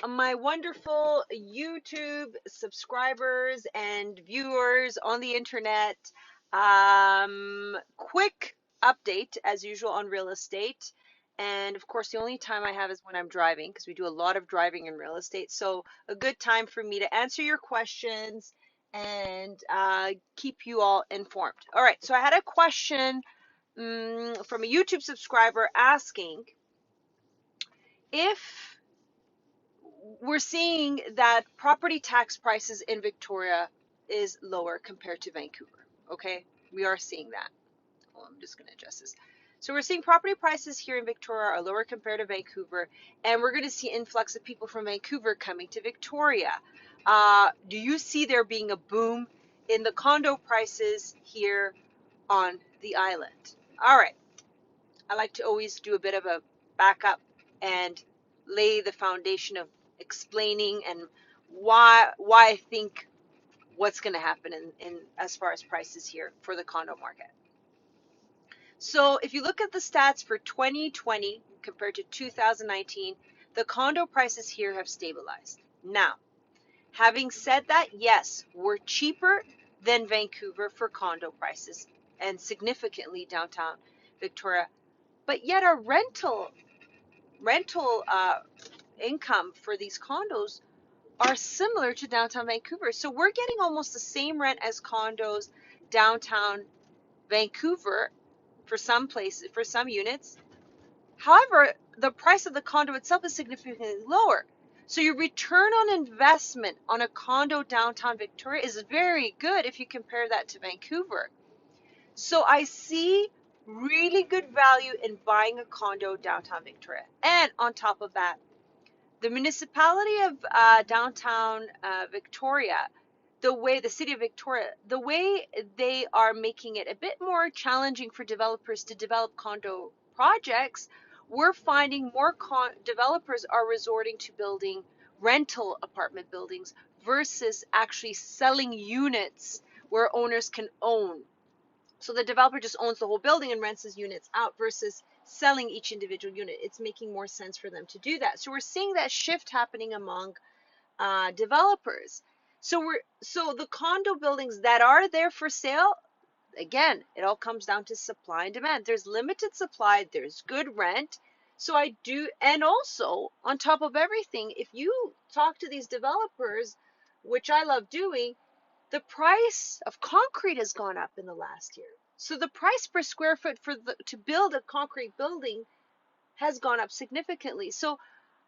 my wonderful YouTube subscribers and viewers on the internet. Quick update, as usual, on real estate. And of course, the only time I have is when I'm driving, because we do a lot of driving in real estate. So, a good time for me to answer your questions and keep you all informed. All right, so I had a question from a YouTube subscriber asking if we're seeing that property tax prices in Victoria is lower compared to Vancouver. Okay, we are seeing that. Well, I'm just going to adjust this. So we're seeing property prices here in Victoria are lower compared to Vancouver, and we're going to see influx of people from Vancouver coming to Victoria. Do you see there being a boom in the condo prices here on the island? All right. I like to always do a bit of a backup and lay the foundation of explaining and why I think what's going to happen in as far as prices here for the condo market. So if you look at the stats for 2020 compared to 2019, the condo prices here have stabilized. Now, having said that, yes, we're cheaper than Vancouver for condo prices and significantly downtown Victoria, but yet our rental income for these condos are similar to downtown Vancouver. So we're getting almost the same rent as condos downtown Vancouver for some places, for some units. However, the price of the condo itself is significantly lower. So your return on investment on a condo downtown Victoria is very good if you compare that to Vancouver. So I see really good value in buying a condo downtown Victoria. And on top of that, the municipality of downtown Victoria, the city of Victoria, the way they are making it a bit more challenging for developers to develop condo projects, we're finding more developers are resorting to building rental apartment buildings versus actually selling units where owners can own. So the developer just owns the whole building and rents his units out versus selling each individual unit. It's making more sense for them to do that. So we're seeing that shift happening among developers. So the condo buildings that are there for sale, again, it all comes down to supply and demand. There's limited supply, there's good rent. So I do, and also on top of everything, if you talk to these developers, which I love doing, the price of concrete has gone up in the last year. So the price per square foot to build a concrete building has gone up significantly. So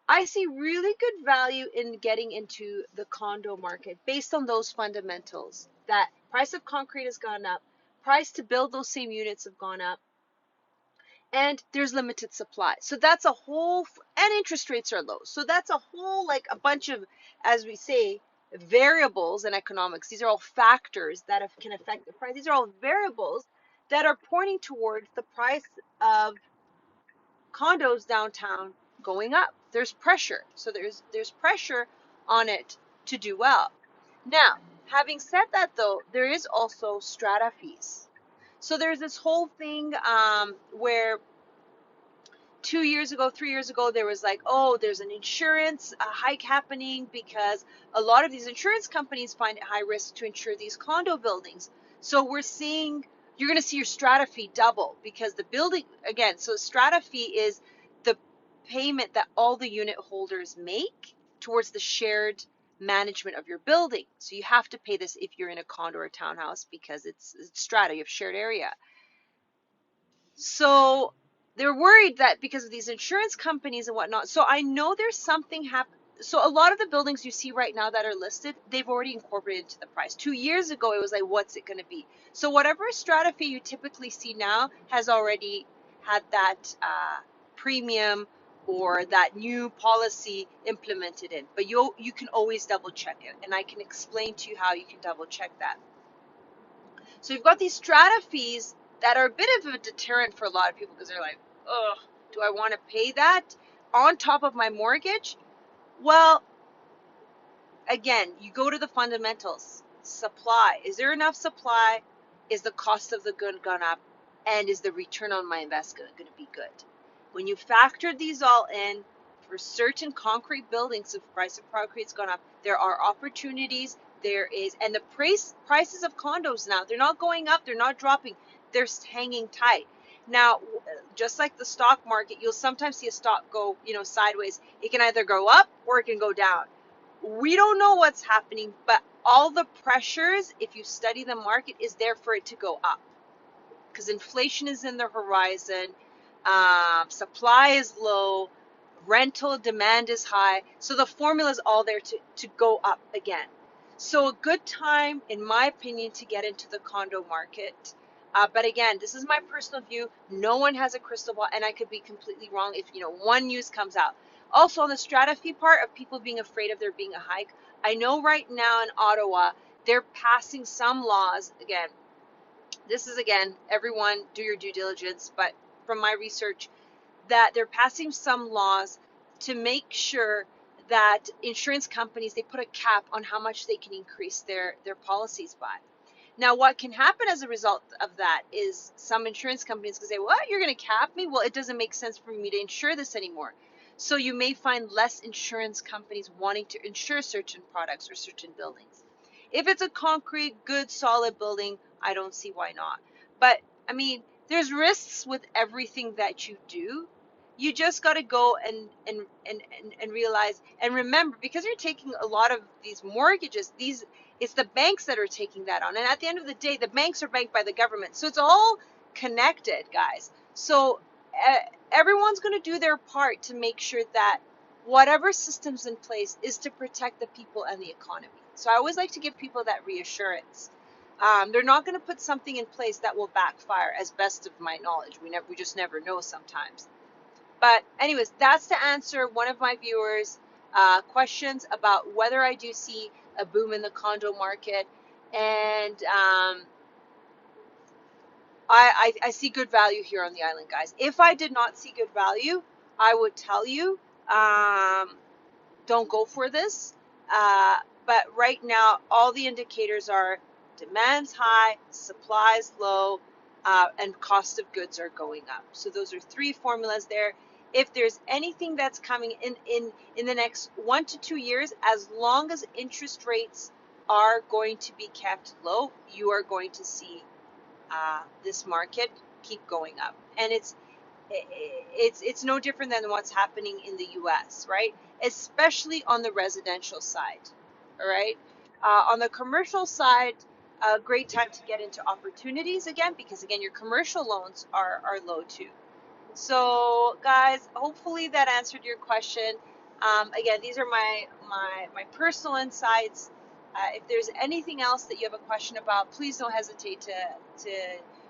I see really good value in getting into the condo market based on those fundamentals. That price of concrete has gone up, price to build those same units have gone up, and there's limited supply. So that's a whole, and interest rates are low. So that's a whole, like a bunch of, as we say, variables in economics. These are all factors that can affect the price. These are all variables that are pointing towards the price of condos downtown going up. There's pressure. So there's pressure on it to do well. Now, having said that though, there is also strata fees. So there's this whole thing where 2 years ago, 3 years ago, there was like, oh, there's an insurance hike happening because a lot of these insurance companies find it high risk to insure these condo buildings. So you're going to see your strata fee double because the building, again, so strata fee is the payment that all the unit holders make towards the shared management of your building. So you have to pay this if you're in a condo or a townhouse because it's strata, you have shared area. So they're worried that because of these insurance companies and whatnot. So I know there's something happening. So a lot of the buildings you see right now that are listed, they've already incorporated into the price. 2 years ago, it was like, what's it going to be? So whatever strata fee you typically see now has already had that premium or that new policy implemented in. But you can always double check it. And I can explain to you how you can double check that. So you've got these strata fees that are a bit of a deterrent for a lot of people because they're like, oh, do I want to pay that on top of my mortgage? Well, again, you go to the fundamentals. Supply. Is there enough supply? Is the cost of the good gone up? And is the return on my investment going to be good? When you factor these all in, for certain concrete buildings, if the price of concrete's gone up, there are opportunities. There is, and the prices of condos now, they're not going up, they're not dropping, they're hanging tight. Now, just like the stock market, you'll sometimes see a stock go, sideways. It can either go up or it can go down. We don't know what's happening, but all the pressures, if you study the market, is there for it to go up, because inflation is in the horizon, supply is low, rental demand is high. So the formula is all there to go up again. So a good time, in my opinion, to get into the condo market. But again, this is my personal view. No one has a crystal ball, and I could be completely wrong if one news comes out. Also, on the strata fee part of people being afraid of there being a hike, I know right now in Ottawa they're passing some laws. Again, this is, again, everyone do your due diligence, but from my research, that they're passing some laws to make sure that insurance companies, they put a cap on how much they can increase their policies by. Now, what can happen as a result of that is some insurance companies can say, what, you're going to cap me? Well, it doesn't make sense for me to insure this anymore. So you may find less insurance companies wanting to insure certain products or certain buildings. If it's a concrete, good, solid building, I don't see why not. But I mean, there's risks with everything that you do. You just got to go and realize and remember, because you're taking a lot of these mortgages, it's the banks that are taking that on. And at the end of the day, the banks are banked by the government. So it's all connected, guys. So everyone's going to do their part to make sure that whatever system's in place is to protect the people and the economy. So I always like to give people that reassurance. They're not going to put something in place that will backfire, as best of my knowledge. We just never know sometimes. But anyways, that's to answer one of my viewers' questions about whether I do see a boom in the condo market. And I see good value here on the island, guys. If I did not see good value, I would tell you, don't go for this. But right now, all the indicators are demand's high, supply's low, and cost of goods are going up. So those are three formulas there. If there's anything that's coming in the next 1 to 2 years, as long as interest rates are going to be kept low, you are going to see this market keep going up. And it's no different than what's happening in the US, right? Especially on the residential side, all right? On the commercial side, a great time to get into opportunities again, because again, your commercial loans are low too. So guys, hopefully that answered your question. Again, these are my personal insights. If there's anything else that you have a question about, please don't hesitate to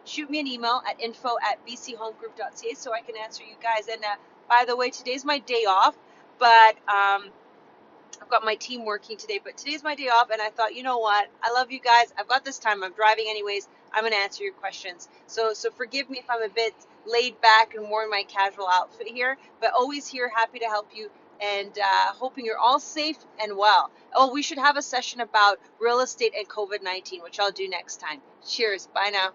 shoot me an email at info@bchomegroup.ca so I can answer you guys. And by the way, today's my day off, but I've got my team working today, but today's my day off, and I thought, you know what? I love you guys. I've got this time. I'm driving anyways. I'm going to answer your questions. So forgive me if I'm a bit laid back and more in my casual outfit here, but always here, happy to help you, and hoping you're all safe and well. Oh, we should have a session about real estate and COVID-19, which I'll do next time. Cheers. Bye now.